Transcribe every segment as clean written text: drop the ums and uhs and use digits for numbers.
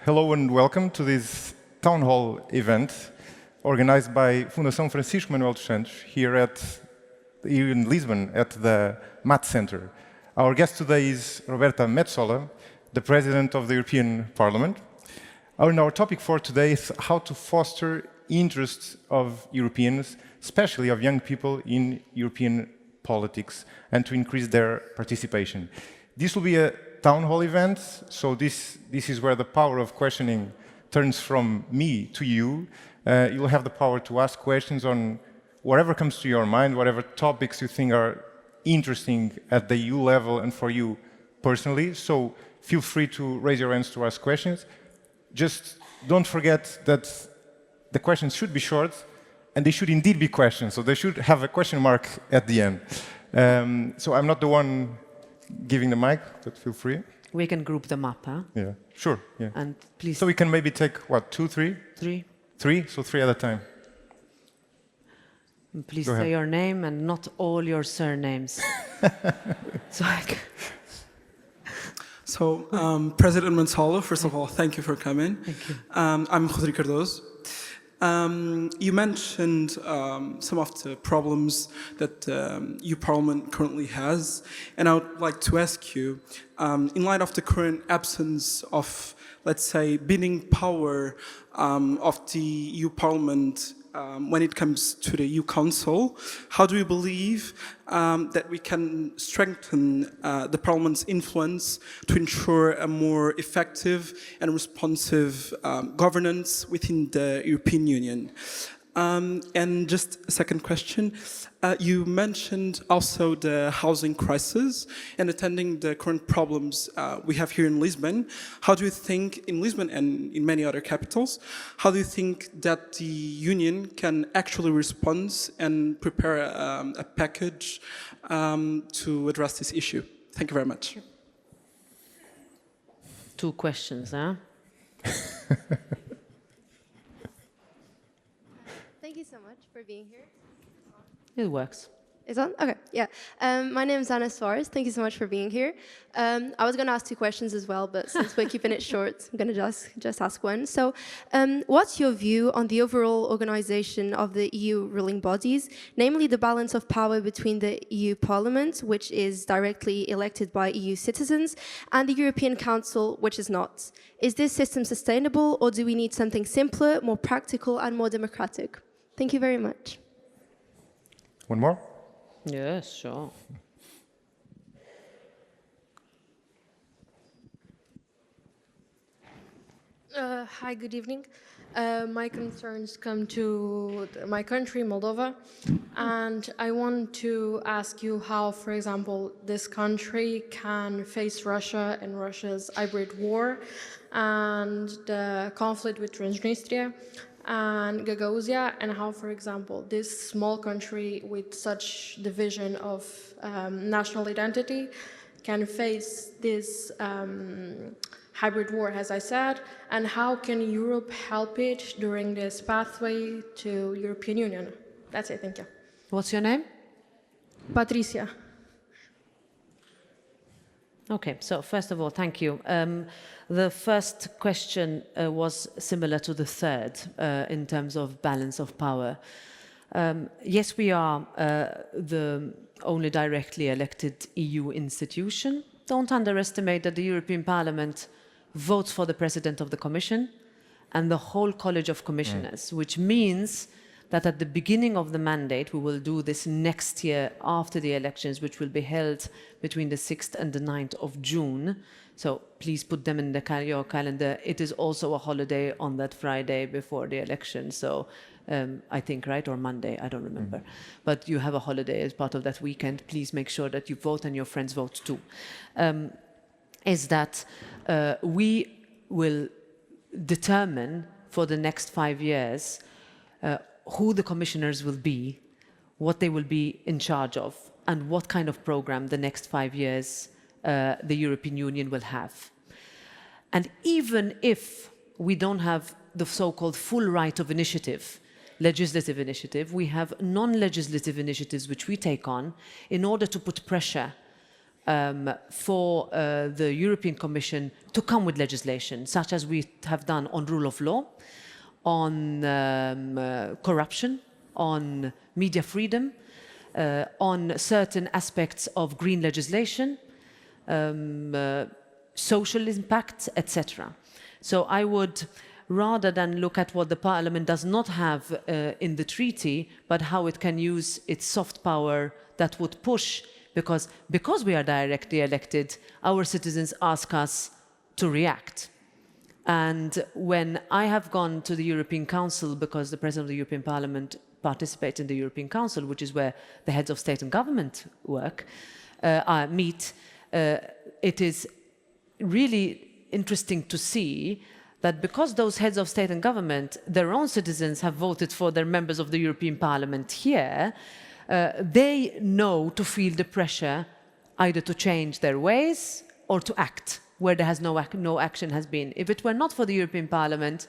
Hello and welcome to this town hall event organized by Fundação Francisco Manuel dos Santos here in Lisbon at the MAT Center. Our guest today is Roberta Metsola, the President of the European Parliament. Our topic for today is how to foster interests of Europeans, especially of young people, in European politics and to increase their participation. This will be a town hall event, so this is where the power of questioning turns from me to you. You'll have the power to ask questions on whatever comes to your mind, whatever topics you think are interesting at the EU level and for you personally. So feel free to raise your hands to ask questions. Just don't forget that the questions should be short and they should indeed be questions. So they should have a question mark at the end. So I'm not the one giving the mic, but feel free. We can group them up, huh? Yeah, sure. Yeah. And please. So we can maybe take, what, 2, 3? 3. 3? So 3 at a time. And please say your name and not all your surnames. President Metsola, first of all, thank you for coming. Thank you. I'm Rodrigo Cardoso. You mentioned some of the problems that EU Parliament currently has, and I would like to ask you, in light of the current absence of, let's say, bidding power of the EU Parliament when it comes to the EU Council, how do you believe that we can strengthen the Parliament's influence to ensure a more effective and responsive governance within the European Union? And just a second question, you mentioned also the housing crisis and attending the current problems we have here in Lisbon. How do you think, in Lisbon and in many other capitals, how do you think that the Union can actually respond and prepare a package to address this issue? Thank you very much. 2 questions, huh? Thank you so much for being here. It works. It's on? Okay, yeah. My name is Ana Soares. Thank you so much for being here. I was going to ask 2 questions as well, but since we're keeping it short, I'm going to just ask one. So, what's your view on the overall organization of the EU ruling bodies, namely the balance of power between the EU Parliament, which is directly elected by EU citizens, and the European Council, which is not? Is this system sustainable, or do we need something simpler, more practical, and more democratic? Thank you very much. One more? Yes, sure. Hi, good evening. My concerns come to my country, Moldova, and I want to ask you how, for example, this country can face Russia and Russia's hybrid war and the conflict with Transnistria and Gagauzia, and how, for example, this small country with such division of national identity can face this hybrid war, as I said, and how can Europe help it during this pathway to European Union? That's it, thank you. What's your name? Patricia. Okay, so first of all, thank you. The first question was similar to the third in terms of balance of power. Yes, we are the only directly elected EU institution. Don't underestimate that the European Parliament votes for the President of the Commission and the whole College of Commissioners, which means that at the beginning of the mandate, we will do this next year after the elections, which will be held between the 6th and the 9th of June. So please put them in your calendar. It is also a holiday on that Friday before the election. So I think, right, or Monday, I don't remember. But you have a holiday as part of that weekend. Please make sure that you vote and your friends vote too. Is that we will determine for the next 5 years who the commissioners will be, what they will be in charge of, and what kind of program the next 5 years the European Union will have. And even if we don't have the so-called full right of initiative, legislative initiative, we have non-legislative initiatives which we take on in order to put pressure for the European Commission to come with legislation, such as we have done on rule of law, on corruption, on media freedom, on certain aspects of green legislation, social impact, etc. So I would, rather than look at what the Parliament does not have in the treaty, but how it can use its soft power that would push, because we are directly elected, our citizens ask us to react. And when I have gone to the European Council, because the President of the European Parliament participates in the European Council, which is where the heads of state and government meet, it is really interesting to see that because those heads of state and government, their own citizens have voted for their members of the European Parliament here, they know to feel the pressure either to change their ways or to act where there has no action has been. If it were not for the European Parliament,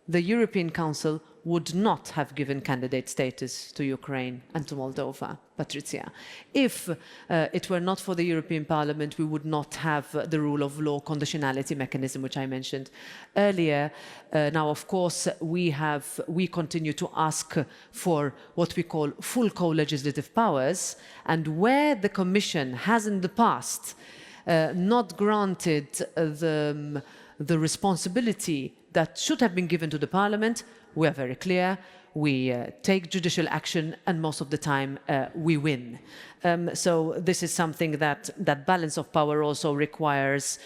the European Council would not have given candidate status to Ukraine and to Moldova, Patricia. If it were not for the European Parliament, we would not have the rule of law conditionality mechanism, which I mentioned earlier. Now, of course, we continue to ask for what we call full co-legislative powers, and where the Commission has in the past not granted the responsibility that should have been given to the Parliament, we are very clear. We take judicial action, and most of the time we win. So this is something that balance of power also requires.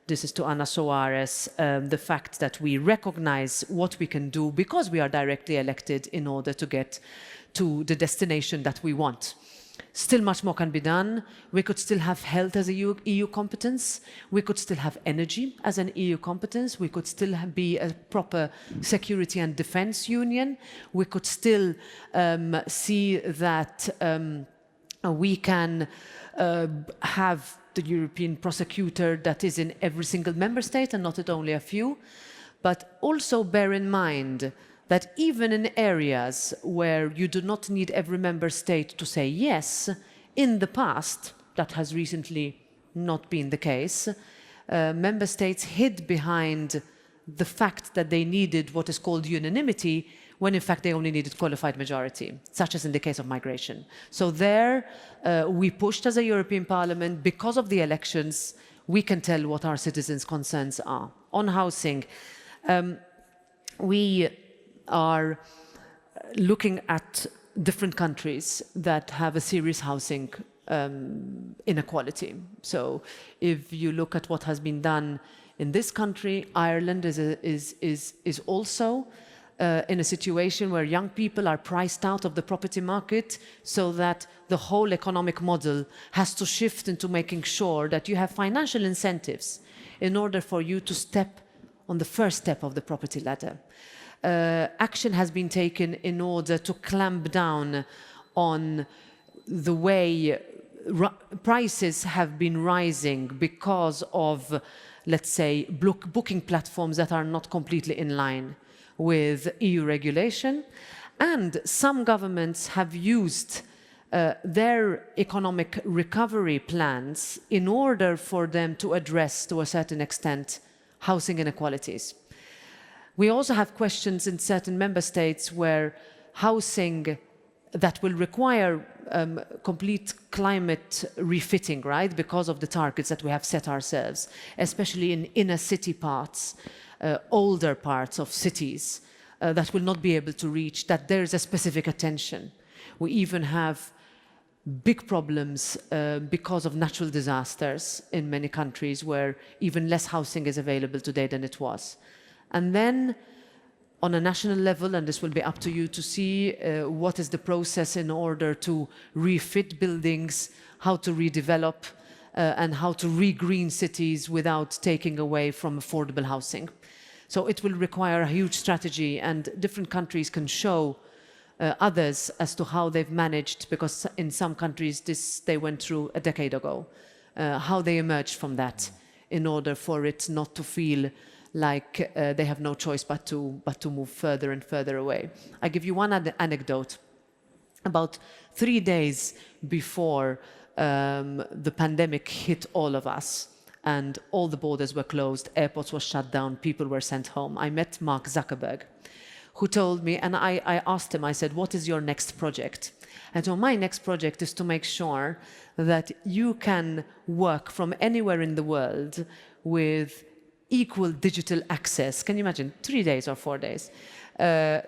This is to Ana Soares, the fact that we recognize what we can do because we are directly elected in order to get to the destination that we want. Still much more can be done. We could still have health as a EU competence. We could still have energy as an EU competence. We could still be a proper security and defense union. We could still see that we can have the European prosecutor that is in every single member state and not at only a few. But also bear in mind that even in areas where you do not need every member state to say yes, in the past, that has recently not been the case, member states hid behind the fact that they needed what is called unanimity, when in fact they only needed qualified majority, such as in the case of migration. So there, we pushed as a European Parliament. Because of the elections, we can tell what our citizens' concerns are. On housing, we are looking at different countries that have a serious housing inequality. So if you look at what has been done in this country, Ireland is also in a situation where young people are priced out of the property market, so that the whole economic model has to shift into making sure that you have financial incentives in order for you to step on the first step of the property ladder. Action has been taken in order to clamp down on the way prices have been rising because of, let's say, booking platforms that are not completely in line with EU regulation. And some governments have used their economic recovery plans in order for them to address, to a certain extent, housing inequalities. We also have questions in certain member states where housing that will require complete climate refitting, right, because of the targets that we have set ourselves, especially in inner city parts, older parts of cities that will not be able to reach, that there is a specific attention. We even have big problems because of natural disasters in many countries where even less housing is available today than it was. And then on a national level, and this will be up to you to see what is the process in order to refit buildings, how to redevelop, and how to re-green cities without taking away from affordable housing. So it will require a huge strategy, and different countries can show others as to how they've managed, because in some countries they went through a decade ago, how they emerged from that in order for it not to feel like they have no choice but to move further and further away. I give you one anecdote. About 3 days before the pandemic hit all of us and all the borders were closed, airports were shut down, people were sent home. I met Mark Zuckerberg, who told me, and I asked him, I said, what is your next project? And so my next project is to make sure that you can work from anywhere in the world with equal digital access. Can you imagine, 3 days or 4 days?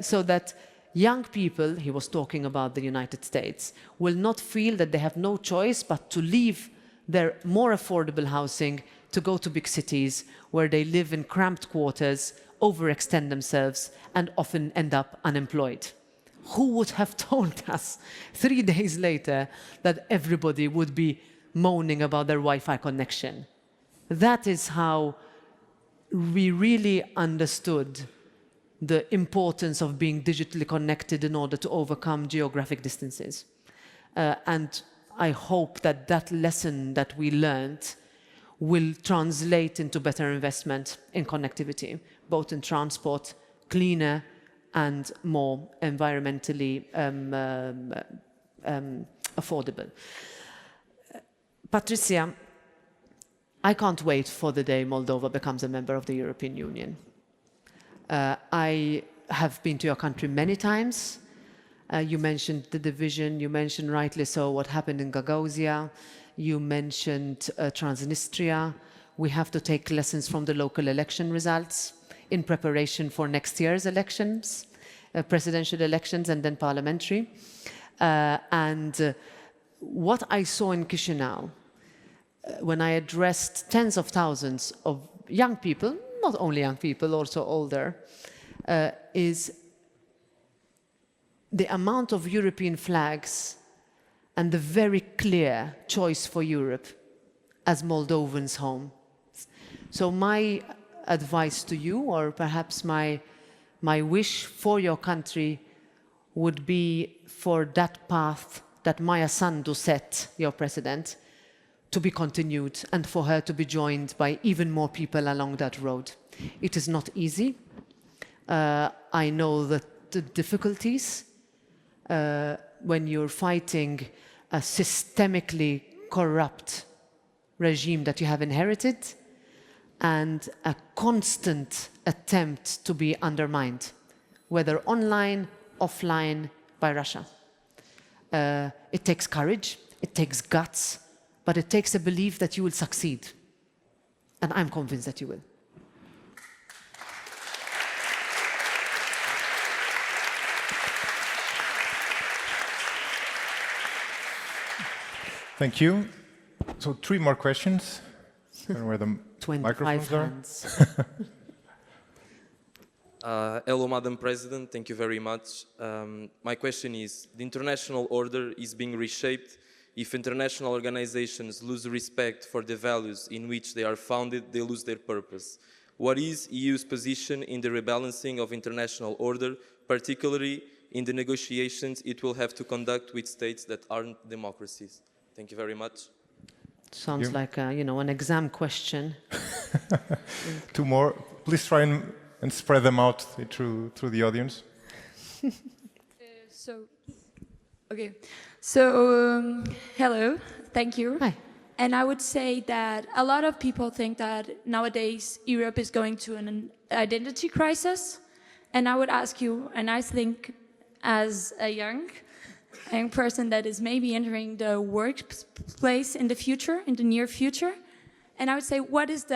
So that young people, he was talking about the United States, will not feel that they have no choice but to leave their more affordable housing to go to big cities where they live in cramped quarters, overextend themselves, and often end up unemployed. Who would have told us 3 days later that everybody would be moaning about their Wi-Fi connection? That is how we really understood the importance of being digitally connected in order to overcome geographic distances. And I hope that that lesson that we learned will translate into better investment in connectivity, both in transport, cleaner and more environmentally affordable. Patricia, I can't wait for the day Moldova becomes a member of the European Union. I have been to your country many times. You mentioned the division, you mentioned rightly so what happened in Gagauzia, you mentioned Transnistria. We have to take lessons from the local election results in preparation for next year's elections, presidential elections and then parliamentary. What I saw in Chisinau, when I addressed tens of thousands of young people, not only young people, also older, is the amount of European flags and the very clear choice for Europe as Moldovans' home. So my advice to you, or perhaps my wish for your country, would be for that path that Maya Sandu set, your president, to be continued and for her to be joined by even more people along that road. It is not easy. I know that the difficulties when you're fighting a systemically corrupt regime that you have inherited and a constant attempt to be undermined, whether online, offline, by Russia. It takes courage, it takes guts, but it takes a belief that you will succeed. And I'm convinced that you will. Thank you. So 3 more questions. I don't know where the 25 microphones are. hands. Hello, Madam President. Thank you very much. My question is, the international order is being reshaped. If international organizations lose respect for the values in which they are founded, they lose their purpose. What is EU's position in the rebalancing of international order, particularly in the negotiations it will have to conduct with states that aren't democracies? Thank you very much. Sounds like an exam question. 2 more. Please try and spread them out through the audience. Hello, thank you. Hi. And I would say that a lot of people think that nowadays Europe is going to an identity crisis. And I would ask you, and I think as a young person that is maybe entering the workplace in the future, in the near future, and I would say, what is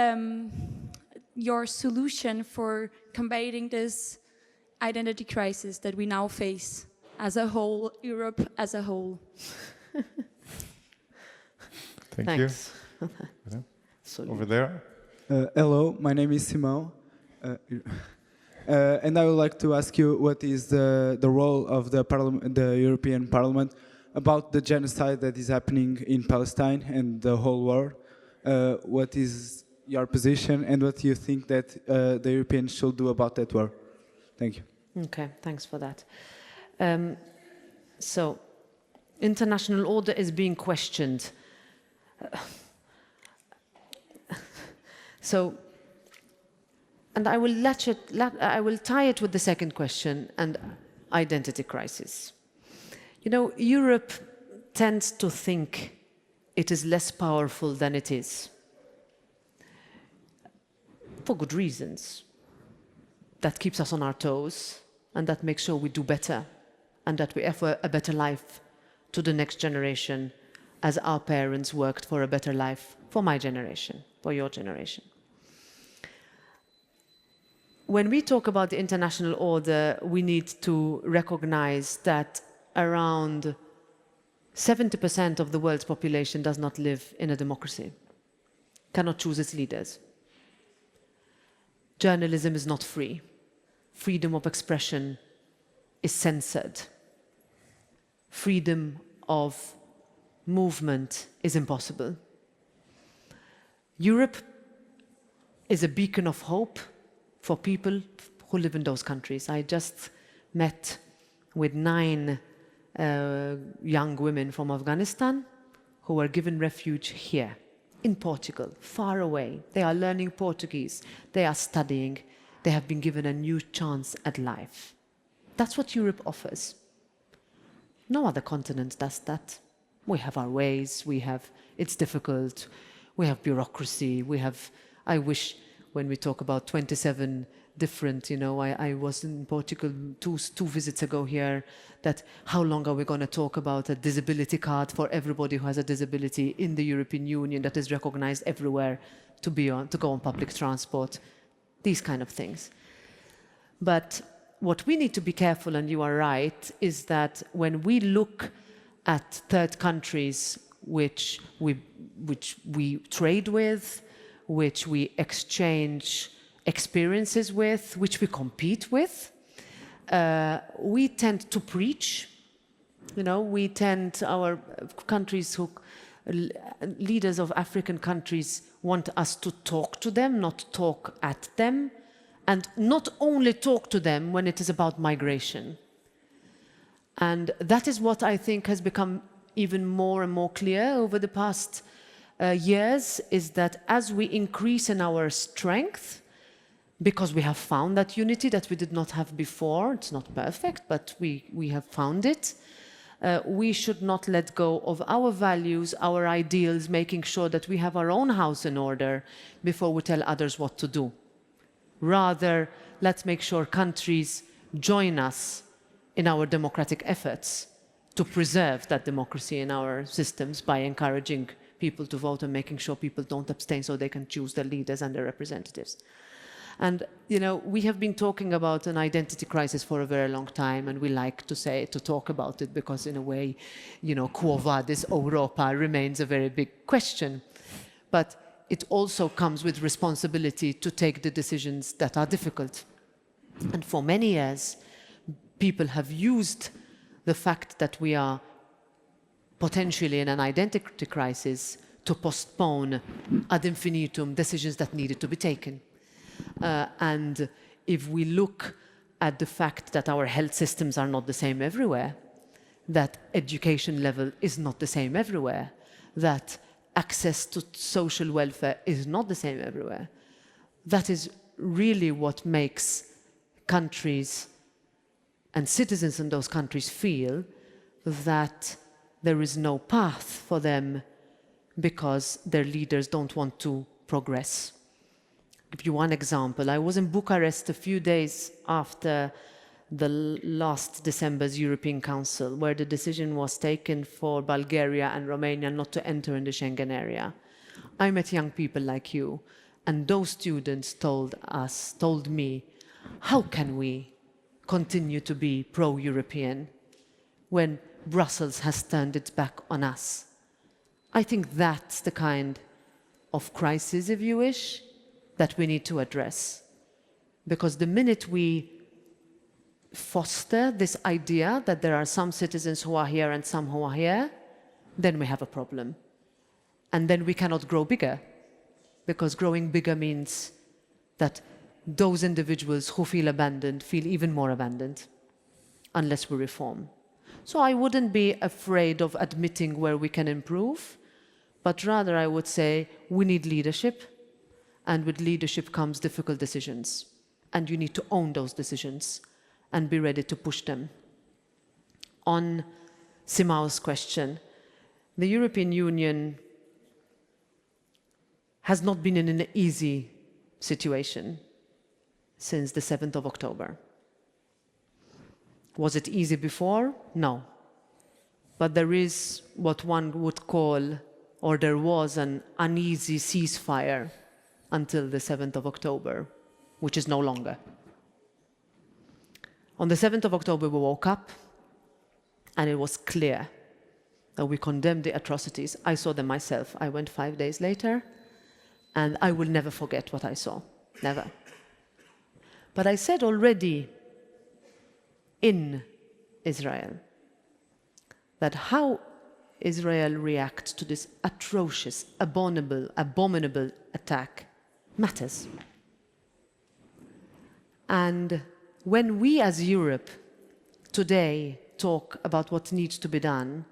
your solution for combating this identity crisis that we now face as a whole, Europe as a whole? Thank you. So Over there. Hello, my name is Simão. And I would like to ask you what is the role of the European Parliament about the genocide that is happening in Palestine and the whole world. What is your position and what do you think that the Europeans should do about that war? Thank you. Okay, thanks for that. So, international order is being questioned. And I will tie it with the second question and identity crisis. You know, Europe tends to think it is less powerful than it is. For good reasons. That keeps us on our toes, and that makes sure we do better, and that we offer a better life to the next generation, as our parents worked for a better life for my generation, for your generation. When we talk about the international order, we need to recognize that around 70% of the world's population does not live in a democracy, cannot choose its leaders. Journalism is not free. Freedom of expression is censored. Freedom of movement is impossible. Europe is a beacon of hope for people who live in those countries. I just met with 9 young women from Afghanistan who were given refuge here in Portugal, far away. They are learning Portuguese, they are studying, they have been given a new chance at life. That's what Europe offers. No other continent does that. We have our ways, it's difficult, we have bureaucracy, I wish when we talk about 27 different, I was in Portugal two visits ago here, that how long are we going to talk about a disability card for everybody who has a disability in the European Union that is recognized everywhere to go on public transport, these kind of things. But what we need to be careful, and you are right, is that when we look at third countries which we trade with, which we exchange experiences with, which we compete with, we tend to preach. Our countries leaders of African countries want us to talk to them, not talk at them, and not only talk to them when it is about migration. And that is what I think has become even more and more clear over the past years, is that as we increase in our strength, because we have found that unity that we did not have before, it's not perfect, but we have found it, we should not let go of our values, our ideals, making sure that we have our own house in order before we tell others what to do. Rather, let's make sure countries join us in our democratic efforts to preserve that democracy in our systems by encouraging people to vote and making sure people don't abstain so they can choose their leaders and their representatives. And, we have been talking about an identity crisis for a very long time, and we like to talk about it because in a way, quo vadis Europa remains a very big question. But it also comes with responsibility to take the decisions that are difficult. And for many years, people have used the fact that we are potentially in an identity crisis to postpone ad infinitum decisions that needed to be taken. And if we look at the fact that our health systems are not the same everywhere, that education level is not the same everywhere, that access to social welfare is not the same everywhere, that is really what makes countries and citizens in those countries feel that there is no path for them because their leaders don't want to progress. I'll give you one example. I was in Bucharest a few days after the last December's European Council, where the decision was taken for Bulgaria and Romania not to enter in the Schengen area. I met young people like you, and those students told me, how can we continue to be pro-European when Brussels has turned its back on us? I think that's the kind of crisis, if you wish, that we need to address. Because the minute we foster this idea that there are some citizens who are here and some who are here, then we have a problem. And then we cannot grow bigger, because growing bigger means that those individuals who feel abandoned feel even more abandoned unless we reform. So I wouldn't be afraid of admitting where we can improve, but rather I would say we need leadership, and with leadership comes difficult decisions, and you need to own those decisions and be ready to push them. On Simau's question, the European Union has not been in an easy situation since the 7th of October. Was it easy before? No. But there is what one would call, or there was an uneasy ceasefire until the 7th of October, which is no longer. On the 7th of October, we woke up, and it was clear that we condemned the atrocities. I saw them myself. I went 5 days later, and I will never forget what I saw, never. But I said already in Israel that how Israel reacts to this atrocious, abominable attack matters. And when we as Europe today talk about what needs to be done,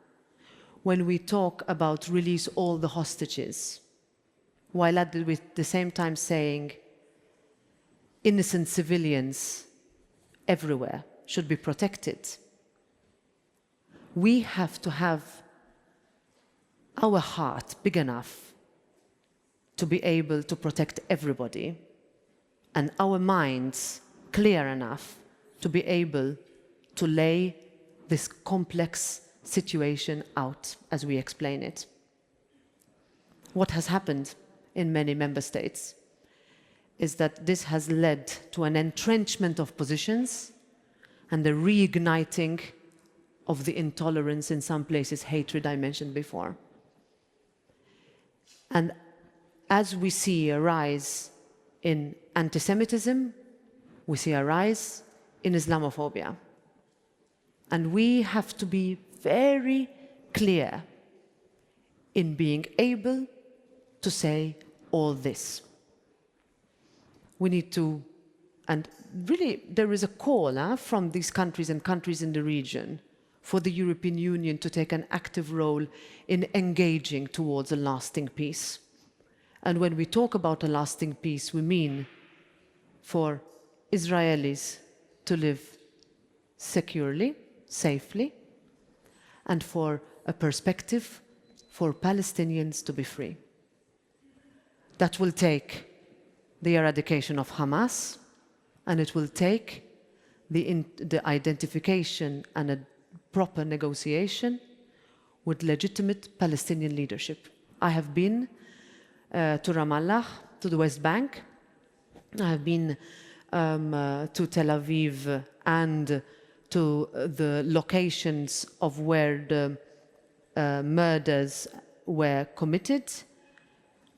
when we talk about release all the hostages, while at the same time saying innocent civilians everywhere should be protected, we have to have our heart big enough to be able to protect everybody, and our minds clear enough to be able to lay this complex situation out as we explain it. What has happened in many member states is that this has led to an entrenchment of positions and the reigniting of the intolerance, in some places hatred I mentioned before. And as we see a rise in anti-Semitism, we see a rise in Islamophobia. And we have to be very clear in being able to say all this. We need to, and really there is a call from these countries and countries in the region for the European Union to take an active role in engaging towards a lasting peace. And when we talk about a lasting peace, we mean for Israelis to live securely, safely, and for a perspective for Palestinians to be free. That will take the eradication of Hamas, and it will take the identification and a proper negotiation with legitimate Palestinian leadership. I have been to Ramallah, to the West Bank. I have been to Tel Aviv and to the locations of where the murders were committed.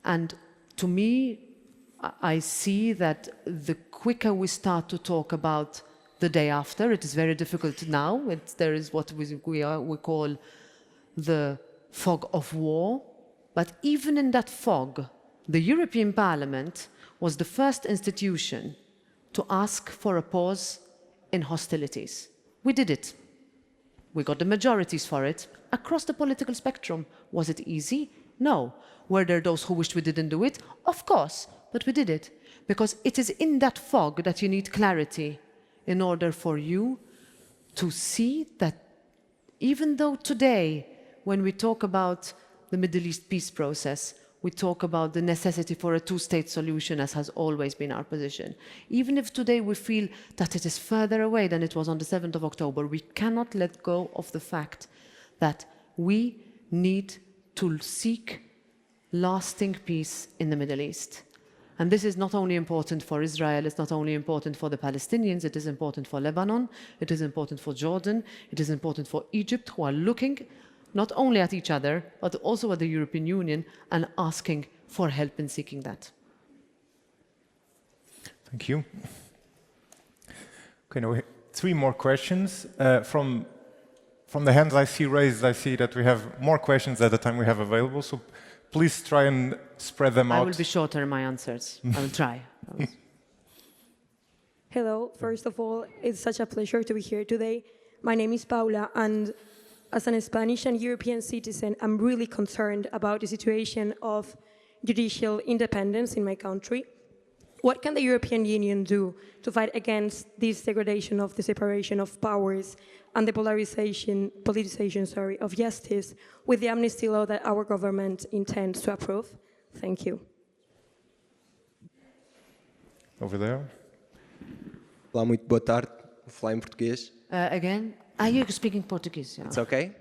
And to me, I see that the quicker we start to talk about the day after, it is very difficult now. There is what we call the fog of war. But even in that fog, the European Parliament was the first institution to ask for a pause in hostilities. We did it. We got the majorities for it across the political spectrum. Was it easy? No. Were there those who wished we didn't do it? Of course, but we did it. Because it is in that fog that you need clarity in order for you to see that even though today, when we talk about the Middle East peace process, we talk about the necessity for a two-state solution, as has always been our position. Even if today we feel that it is further away than it was on the 7th of October, we cannot let go of the fact that we need to seek lasting peace in the Middle East. And this is not only important for Israel, it's not only important for the Palestinians, it is important for Lebanon, it is important for Jordan, it is important for Egypt, who are looking not only at each other, but also at the European Union and asking for help in seeking that. Thank you. Okay, now three more questions. From the hands I see raised, I see that we have more questions at the time we have available, so please try and spread them out. I will be shorter in my answers. I will try. Hello, first of all, it's such a pleasure to be here today. My name is Paula, and as a Spanish and European citizen, I'm really concerned about the situation of judicial independence in my country. What can the European Union do to fight against this degradation of the separation of powers and the politicization of justice with the amnesty law that our government intends to approve? Thank you. over there. Olá, muito boa tarde. Vou falar em português. Again, are you speaking Portuguese? Yeah. It's okay?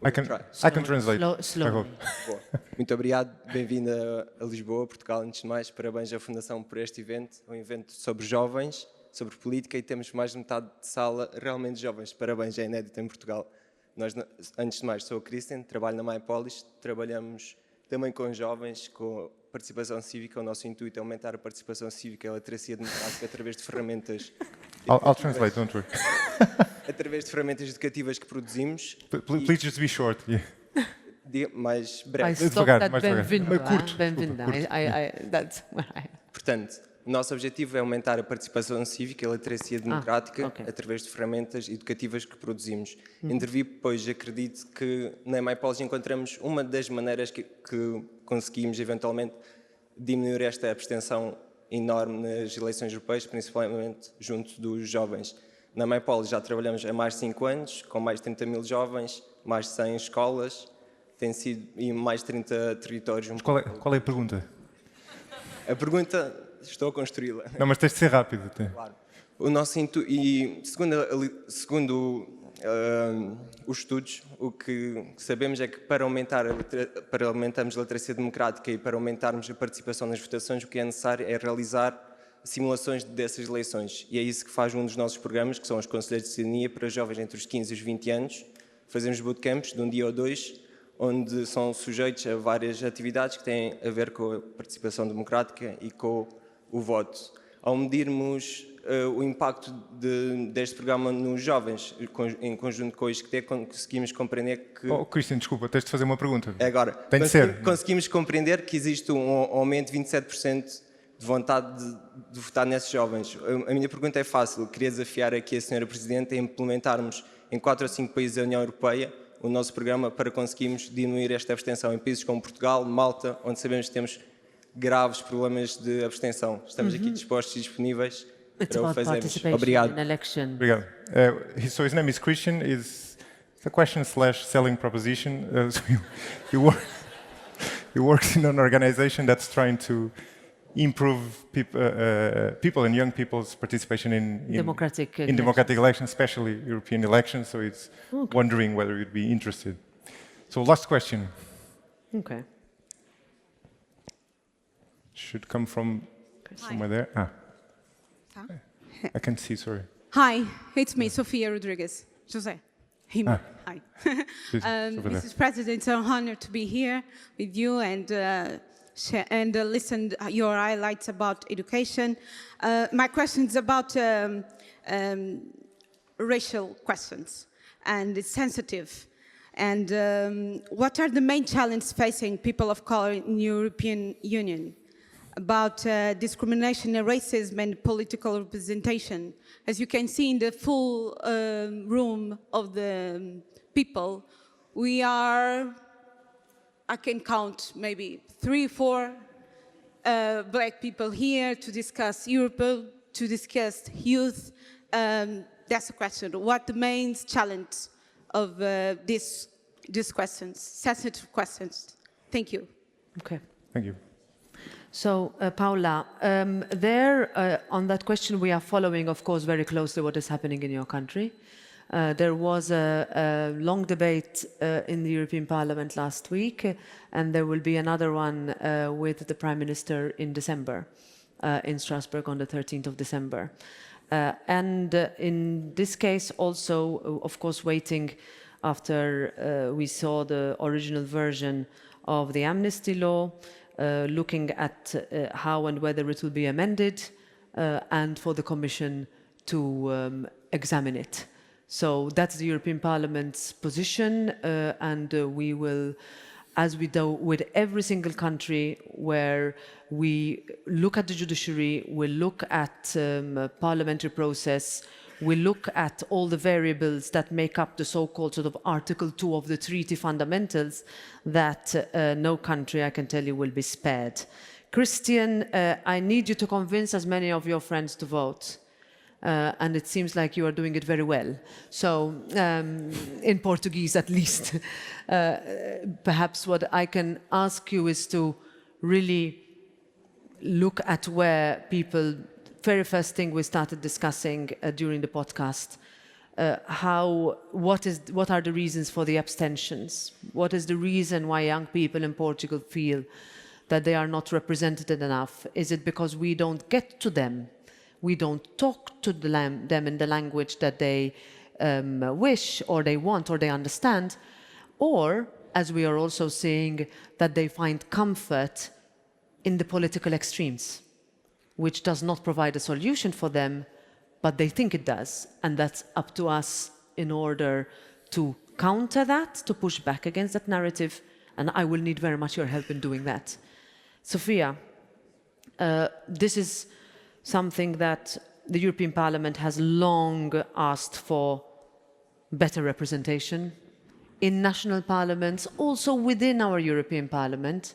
I can translate. Slowly. I hope. Boa. Muito obrigado. Bem-vinda a Lisboa, Portugal. Antes de mais, parabéns à Fundação por este evento. Um evento sobre jovens, sobre política, e temos mais de metade de sala realmente jovens. Parabéns, é inédito em Portugal. Antes de mais, sou o Christian, trabalho na MyPolis. Trabalhamos também com jovens, com participação cívica. O nosso intuito é aumentar a participação cívica e a literacia democrática através de ferramentas... I'll translate, don't worry. Através de ferramentas educativas que produzimos. Please just be short. Yeah. Mais I breve. stopped Devagar, at mais devagar. bem-vinda. Curto, Bem-vinda. curto. That's where I... Portanto, o nosso objetivo é aumentar a participação cívica e a literacia democrática ok. através de ferramentas educativas que produzimos. Intervi, pois acredito que na MyPolis encontramos uma das maneiras que conseguimos eventualmente diminuir esta abstenção enorme nas eleições europeias, principalmente junto dos jovens. Na MyPolis já trabalhamos há mais de 5 anos, com mais de 30 mil jovens, mais de 100 escolas, tem sido em mais de 30 territórios. Mas qual é a pergunta? A pergunta, estou a construí-la. Não, mas tens de ser rápido. Claro. O nosso segundo os estudos, o que sabemos é que para aumentarmos a literacia democrática e para aumentarmos a participação nas votações, o que é necessário é realizar simulações dessas eleições. E é isso que faz um dos nossos programas, que são os Conselheiros de Cidadania para jovens entre os 15 e os 20 anos. Fazemos bootcamps de um dia ou dois, onde são sujeitos a várias atividades que têm a ver com a participação democrática e com o voto. Ao medirmos o impacto deste programa nos jovens, em conjunto com o ISCTE, conseguimos compreender que... Oh, Christian, desculpa, tens de fazer uma pergunta. Agora, Tem de ser. Conseguimos compreender que existe um aumento de 27% de vontade de votar nesses jovens. A minha pergunta é fácil. Queria desafiar aqui a Sra. Presidente a implementarmos em 4 ou 5 países da União Europeia o nosso programa para conseguirmos diminuir esta abstenção em países como Portugal, Malta, onde sabemos que temos graves problemas de abstenção. Estamos aqui dispostos e disponíveis para o fazermos. Obrigado. Obrigado. So his name is Christian. It's a question/selling proposition. So he works in an organization that's trying to improve people and young people's participation in democratic elections, especially European elections. So it's wondering whether you'd be interested. So last question. Okay. Should come from somewhere there. Ah. I can see, sorry. Hi, it's me, Sofia Rodriguez. José. Hi. Mrs. President, it's an honor to be here with you and listen to your highlights about education. My question is about racial questions, and it's sensitive. And what are the main challenges facing people of color in the European Union? About discrimination and racism and political representation. As you can see in the full room of the people, we are, I can count maybe 3 or 4 black people here to discuss Europe, to discuss youth. That's the question. What the main challenge of these questions, sensitive questions? Thank you. Okay. Thank you. So, Paula, on that question, we are following, of course, very closely what is happening in your country. There was a long debate in the European Parliament last week, and there will be another one with the Prime Minister in December, in Strasbourg on the 13th of December. And in this case, also, of course, waiting after we saw the original version of the amnesty law, looking at how and whether it will be amended, and for the Commission to examine it. So that's the European Parliament's position, and we will, as we do with every single country where we look at the judiciary, we look at parliamentary process, we look at all the variables that make up the so-called sort of Article 2 of the treaty fundamentals, that no country, I can tell you, will be spared. Christian, I need you to convince as many of your friends to vote. And it seems like you are doing it very well. So, in Portuguese at least. Perhaps what I can ask you is to really look at where people, very first thing we started discussing during the podcast, what are the reasons for the abstentions? What is the reason why young people in Portugal feel that they are not represented enough? Is it because we don't get to them? We don't talk to them in the language that they wish or they want or they understand? Or, as we are also seeing, that they find comfort in the political extremes, which does not provide a solution for them, but they think it does. And that's up to us in order to counter that, to push back against that narrative. And I will need very much your help in doing that. Sophia, this is something that the European Parliament has long asked for better representation in national parliaments, also within our European Parliament.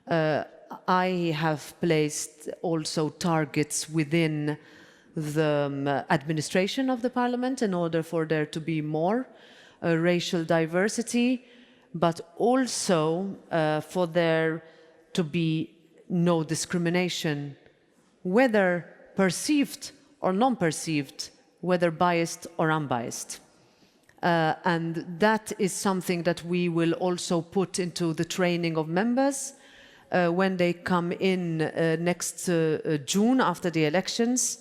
I have placed also targets within the administration of the Parliament in order for there to be more racial diversity, but also for there to be no discrimination, whether perceived or non-perceived, whether biased or unbiased. And that is something that we will also put into the training of members when they come in next June after the elections.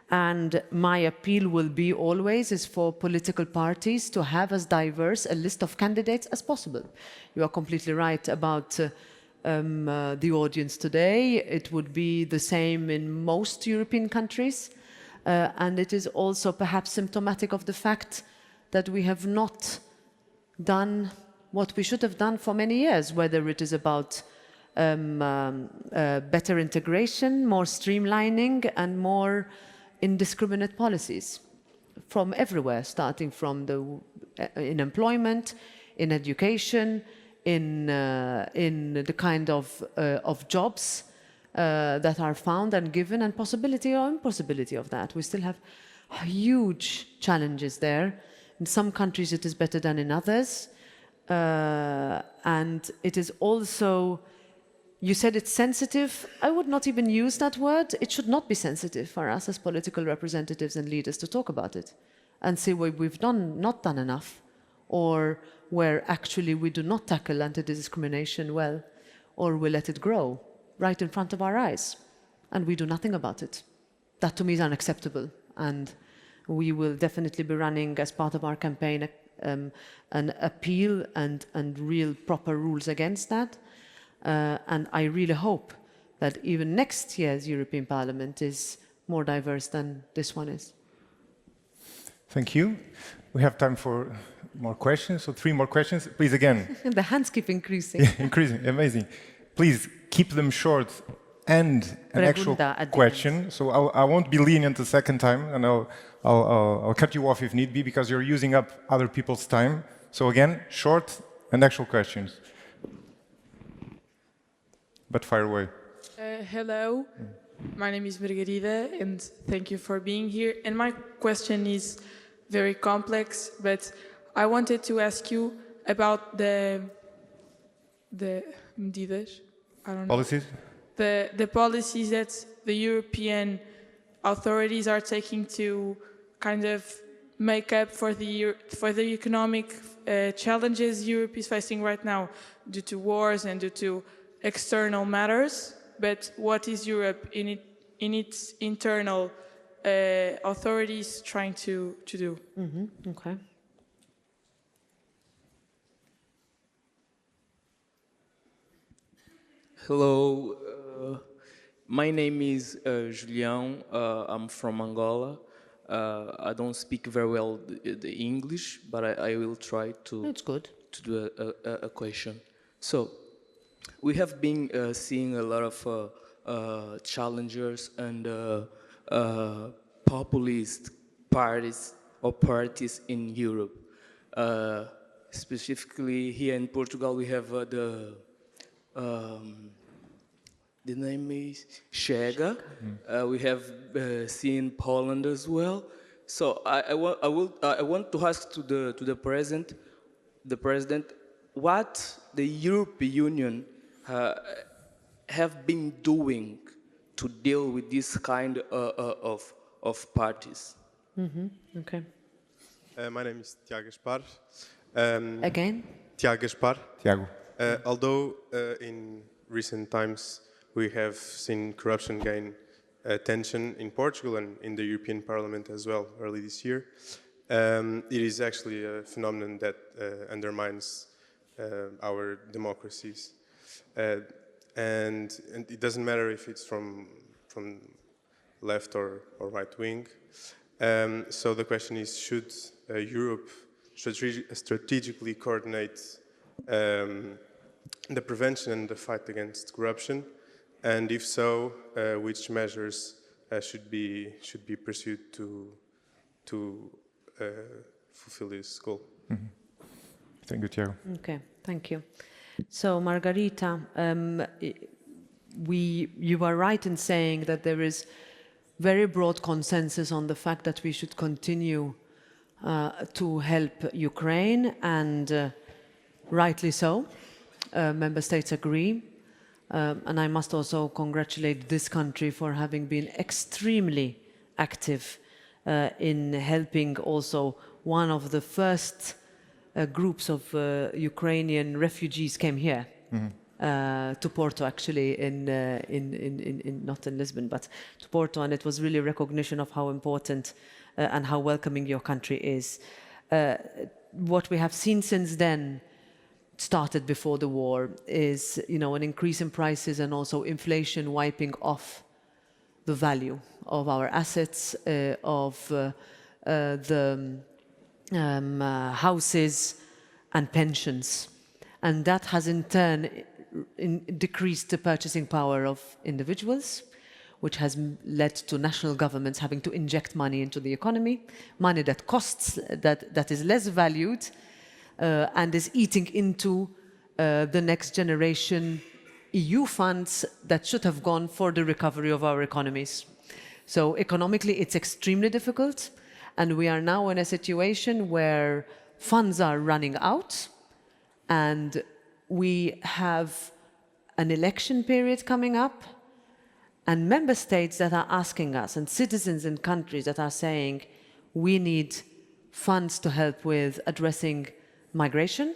And my appeal will be always is for political parties to have as diverse a list of candidates as possible. You are completely right about the audience today. It would be the same in most European countries. And it is also perhaps symptomatic of the fact that we have not done what we should have done for many years, whether it is about better integration, more streamlining, and more indiscriminate policies from everywhere, starting from in employment, in education, in the kind of jobs that are found and given, and possibility or impossibility of that. We still have huge challenges there. In some countries it is better than in others. And it is also, you said it's sensitive. I would not even use that word. It should not be sensitive for us as political representatives and leaders to talk about it and say where we've not done enough, or where actually we do not tackle anti-discrimination well, or we let it grow right in front of our eyes and we do nothing about it. That to me is unacceptable, and we will definitely be running as part of our campaign an appeal and real proper rules against that. And I really hope that even next year's European Parliament is more diverse than this one is. Thank you. We have time for more questions, so 3 more questions. Please, again. The hands keep increasing. Yeah, increasing, amazing. Please keep them short and an actual question. So I won't be lenient the second time, and I'll cut you off if need be, because you're using up other people's time. So again, short and actual questions. But fire away. Hello, my name is Margarida, and thank you for being here. And my question is very complex, but I wanted to ask you about the medidas, I don't know. Policies? The policies that the European authorities are taking to kind of make up for the economic challenges Europe is facing right now due to wars and due to external matters. But what is Europe in its internal authorities trying to do? Mm-hmm. Okay. Hello, my name is Julião. I'm from Angola. I don't speak very well the English, but I will try to. It's good. To do a question. So, we have been seeing a lot of challengers and populist parties in Europe. Specifically here in Portugal, we have the name is Chega. We have seen Poland as well. So I want to ask to the president, what the European Union have been doing to deal with this kind of parties? Okay. My name is Tiago Gaspar. Again? Tiago Gaspar. Tiago. Although in recent times we have seen corruption gain attention in Portugal and in the European Parliament as well early this year, it is actually a phenomenon that undermines our democracies. And it doesn't matter if it's from left or right wing. So the question is, should Europe strategically coordinate the prevention and the fight against corruption? And if so, which measures should be pursued to fulfill this goal? Mm-hmm. Thank you, Tiago. Okay, thank you. So, Margarita, you are right in saying that there is very broad consensus on the fact that we should continue to help Ukraine, and rightly so. Member states agree. And I must also congratulate this country for having been extremely active in helping also one of the first groups of Ukrainian refugees came here. To Porto, actually, not in Lisbon, but to Porto, and it was really a recognition of how important and how welcoming your country is. What we have seen since then, started before the war, is an increase in prices and also inflation wiping off the value of our assets, of the houses and pensions, and that has in turn decreased the purchasing power of individuals, which has led to national governments having to inject money into the economy, money that costs, that is less valued, and is eating into the next generation EU funds that should have gone for the recovery of our economies. So economically, it's extremely difficult, and we are now in a situation where funds are running out, and we have an election period coming up, and member states that are asking us, and citizens in countries that are saying, we need funds to help with addressing migration,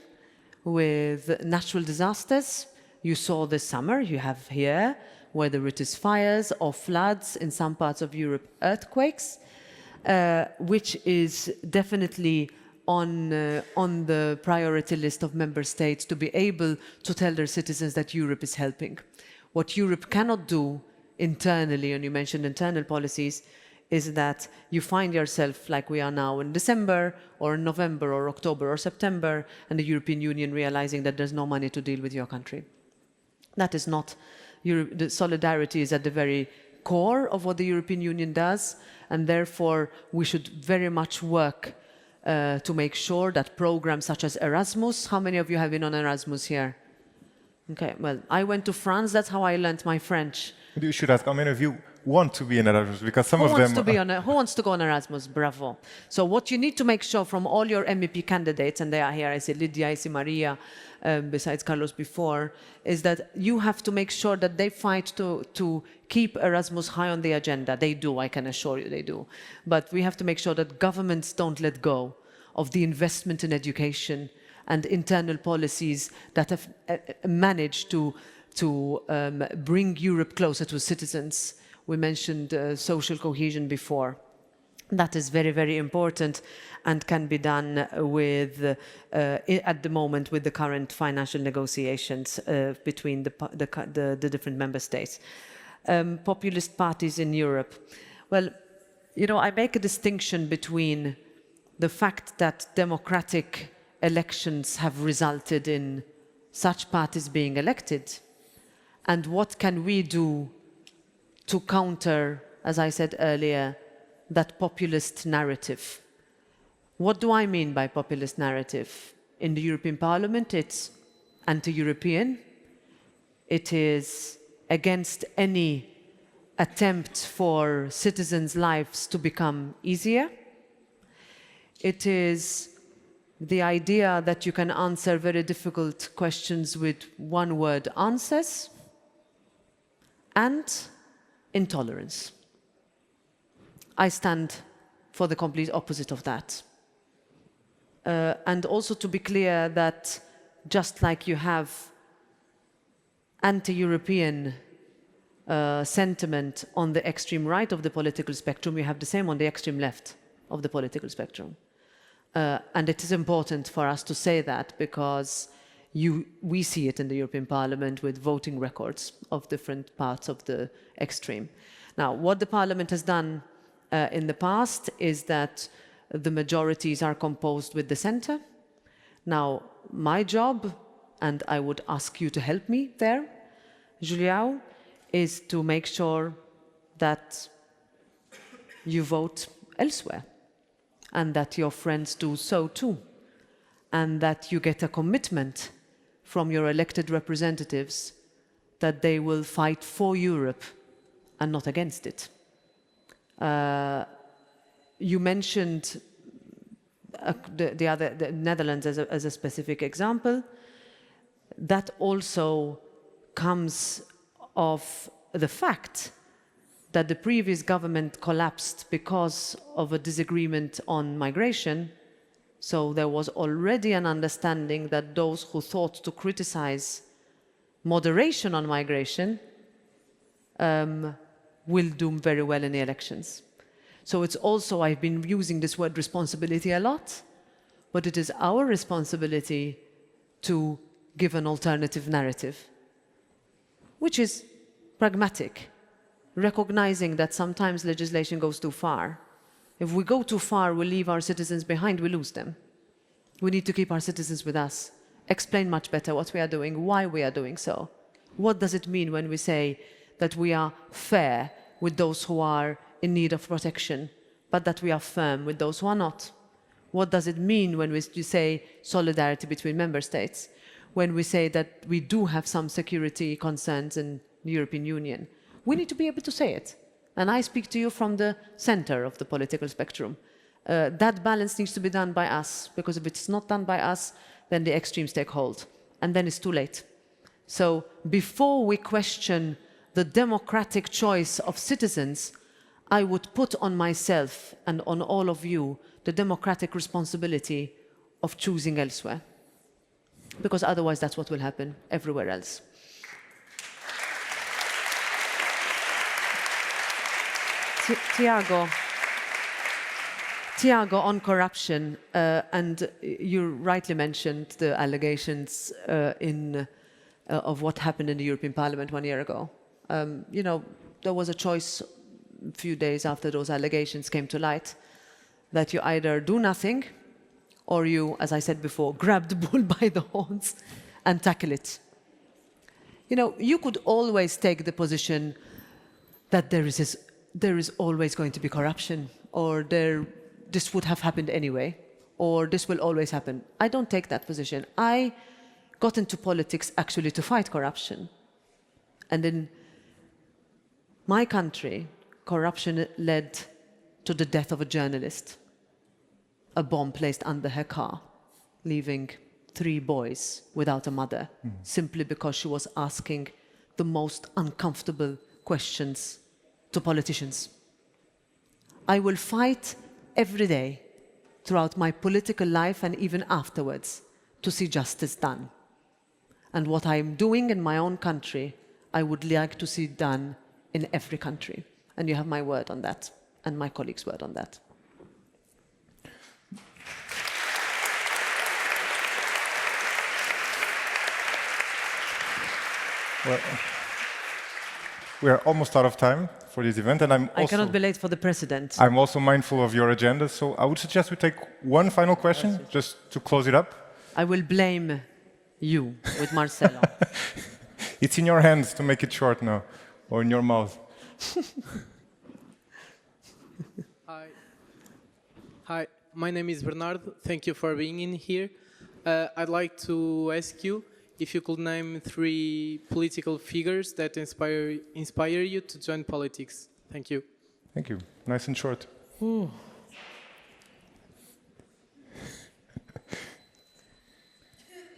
with natural disasters. You saw this summer, you have here, whether it is fires or floods, in some parts of Europe, earthquakes, which is definitely on the priority list of member states to be able to tell their citizens that Europe is helping. What Europe cannot do internally, and you mentioned internal policies, is that you find yourself like we are now in December or in November or October or September, and the European Union realizing that there's no money to deal with your country. That is not, the solidarity is at the very core of what the European Union does, and therefore we should very much work to make sure that programs such as Erasmus, how many of you have been on Erasmus here? Okay, well, I went to France, that's how I learned my French. You should ask how many of you want to be in Erasmus, because some of them... Who wants to go on Erasmus? Bravo. So what you need to make sure from all your MEP candidates, and they are here, I see Lydia, I see Maria, besides Carlos before, is that you have to make sure that they fight to keep Erasmus high on the agenda. They do, I can assure you they do. But we have to make sure that governments don't let go of the investment in education and internal policies that have managed to bring Europe closer to citizens. We mentioned social cohesion before. That is very, very important and can be done with, at the moment, with the current financial negotiations between the different member states. Populist parties in Europe. Well, I make a distinction between the fact that democratic elections have resulted in such parties being elected, and what can we do to counter, as I said earlier, that populist narrative. What do I mean by populist narrative? In the European Parliament, it's anti-European. It is against any attempt for citizens' lives to become easier. It is the idea that you can answer very difficult questions with one-word answers. And intolerance. I stand for the complete opposite of that. And also to be clear that just like you have anti-European sentiment on the extreme right of the political spectrum, you have the same on the extreme left of the political spectrum. And it is important for us to say that because we see it in the European Parliament with voting records of different parts of the extreme. Now, what the Parliament has done in the past is that the majorities are composed with the centre. Now, my job, and I would ask you to help me there, Julião, is to make sure that you vote elsewhere and that your friends do so too, and that you get a commitment from your elected representatives that they will fight for Europe and not against it. You mentioned the Netherlands as a specific example. That also comes of the fact that the previous government collapsed because of a disagreement on migration. So there was already an understanding that those who thought to criticize moderation on migration will do very well in the elections. So it's also, I've been using this word responsibility a lot, but it is our responsibility to give an alternative narrative, which is pragmatic, recognizing that sometimes legislation goes too far. If we go too far, we leave our citizens behind, we lose them. We need to keep our citizens with us, explain much better what we are doing, why we are doing so. What does it mean when we say that we are fair with those who are in need of protection, but that we are firm with those who are not? What does it mean when we say solidarity between member states? When we say that we do have some security concerns in the European Union? We need to be able to say it. And I speak to you from the center of the political spectrum. That balance needs to be done by us, because if it's not done by us, then the extremes take hold, and then it's too late. So before we question the democratic choice of citizens, I would put on myself and on all of you the democratic responsibility of choosing elsewhere, because otherwise that's what will happen everywhere else. Tiago, on corruption, and you rightly mentioned the allegations of what happened in the European Parliament 1 year ago. You know, there was a choice a few days after those allegations came to light that you either do nothing or you, as I said before, grab the bull by the horns and tackle it. You know, you could always take the position that there is always going to be corruption, or this would have happened anyway, or this will always happen. I don't take that position. I got into politics actually to fight corruption. And in my country, corruption led to the death of a journalist. A bomb placed under her car, leaving 3 boys without a mother, simply because she was asking the most uncomfortable questions to politicians. I will fight every day throughout my political life and even afterwards to see justice done. And what I'm doing in my own country, I would like to see done in every country. And you have my word on that, and my colleagues' word on that. Well, we are almost out of time for this event, and I cannot be late for the president. I'm also mindful of your agenda, so I would suggest we take one final question, just to close it up. I will blame you with Marcelo. It's in your hands to make it short now, or in your mouth. Hi, my name is Bernardo. Thank you for being in here. I'd like to ask you if you could name 3 political figures that inspire you to join politics. Thank you. Thank you. Nice and short.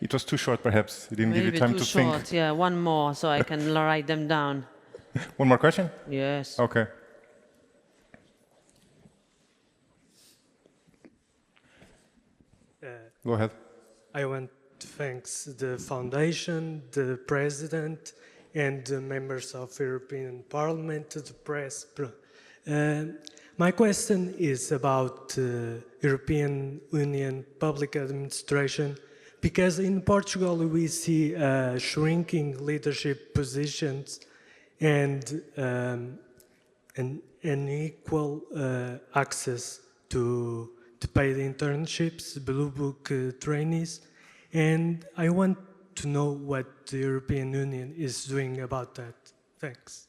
It was too short, perhaps. You didn't give you time to think. Maybe too short, yeah. One more, so I can write them down. One more question? Yes. Okay. Go ahead. I want to thank the foundation, the president, and the members of European Parliament, the press. My question is about European Union public administration, because in Portugal we see shrinking leadership positions and unequal access to paid internships, blue book trainees, and I want to know what the European Union is doing about that. Thanks.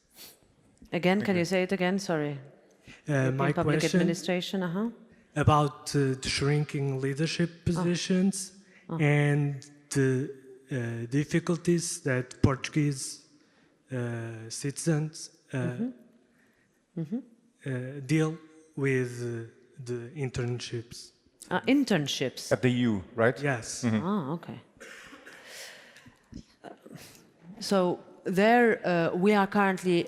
Again, can you say it again? Sorry. My public question administration, about the shrinking leadership positions and the difficulties that Portuguese citizens deal with the internships. Internships? At the EU, right? Yes. Okay. So there we are currently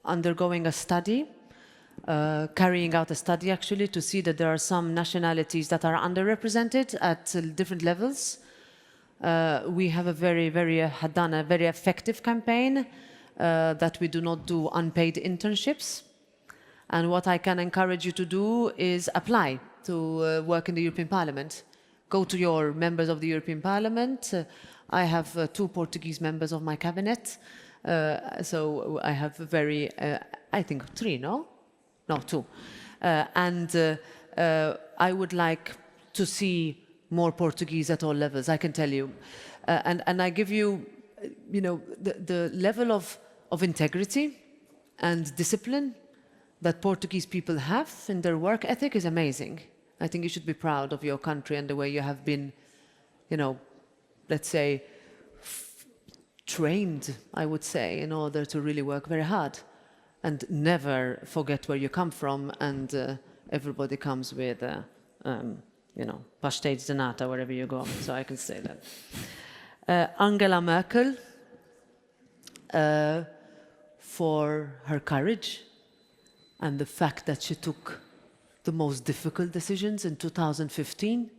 undergoing a study, carrying out a study actually to see that there are some nationalities that are underrepresented at different levels. We have done a very effective campaign that we do not do unpaid internships. And what I can encourage you to do is apply to work in the European Parliament. Go to your members of the European Parliament. I have 2 Portuguese members of my cabinet. So I have I think 3, no? No, 2. And I would like to see more Portuguese at all levels, I can tell you. And I give you, the level of integrity and discipline that Portuguese people have in their work ethic is amazing. I think you should be proud of your country and the way you have been, let's say, trained, I would say, in order to really work very hard and never forget where you come from. And everybody comes with, pastéis de nata wherever you go, so I can say that. Angela Merkel, for her courage and the fact that she took the most difficult decisions in 2015,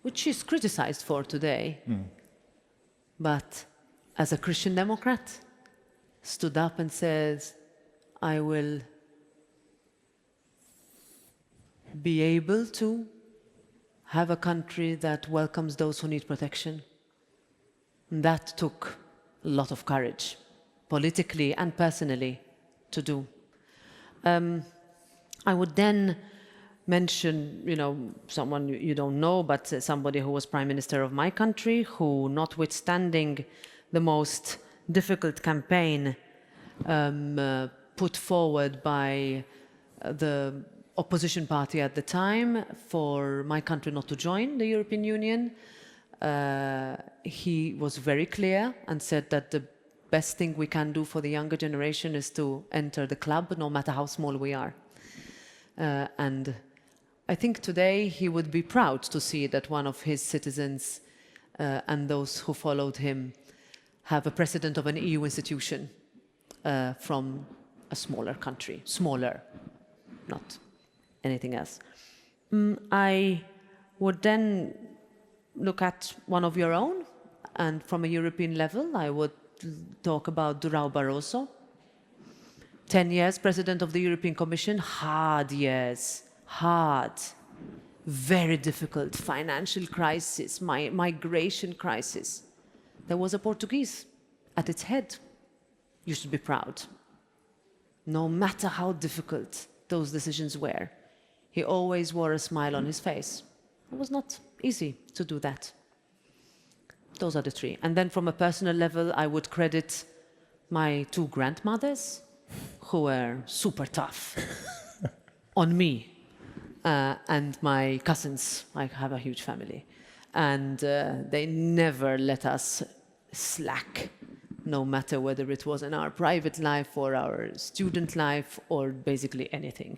which she's criticized for today. But as a Christian Democrat, stood up and says, I will be able to have a country that welcomes those who need protection. And that took a lot of courage, politically and personally, to do. I would then mention, someone you don't know, but somebody who was Prime Minister of my country, who, notwithstanding the most difficult campaign put forward by the opposition party at the time for my country not to join the European Union, he was very clear and said that the best thing we can do for the younger generation is to enter the club, no matter how small we are. And I think today he would be proud to see that one of his citizens and those who followed him have a president of an EU institution from a smaller country. Smaller, not anything else. I would then look at one of your own, and from a European level, I would talk about Durão Barroso. 10 years president of the European Commission, hard years, hard, very difficult, financial crisis, migration crisis. There was a Portuguese at its head. You should be proud. No matter how difficult those decisions were, he always wore a smile on his face. It was not easy to do that. Those are the 3. And then from a personal level, I would credit my 2 grandmothers, who were super tough on me, and my cousins. I have a huge family. And they never let us slack, no matter whether it was in our private life or our student life or basically anything,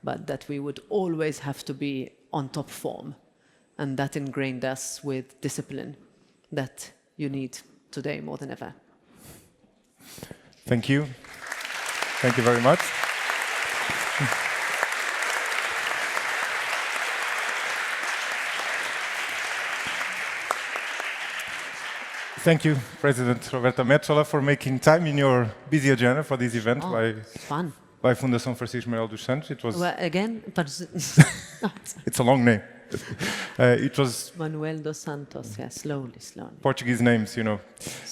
but that we would always have to be on top form. And that ingrained us with discipline that you need today more than ever. Thank you. Thank you very much. Thank you, President Roberta Metsola, for making time in your busy agenda for this event by Fundação Francisco Manuel dos Santos. It was again, it's a long name. It was Manuel dos Santos. Yeah, slowly. Portuguese names, you know.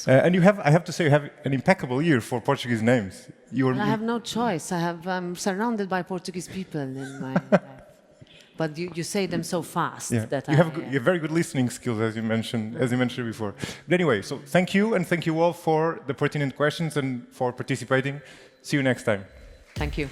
And I have to say, you have an impeccable ear for Portuguese names. I have no choice. I'm surrounded by Portuguese people in my life. But you say them so fast that you have very good listening skills, as you mentioned before. But anyway, so thank you, and thank you all for the pertinent questions and for participating. See you next time. Thank you.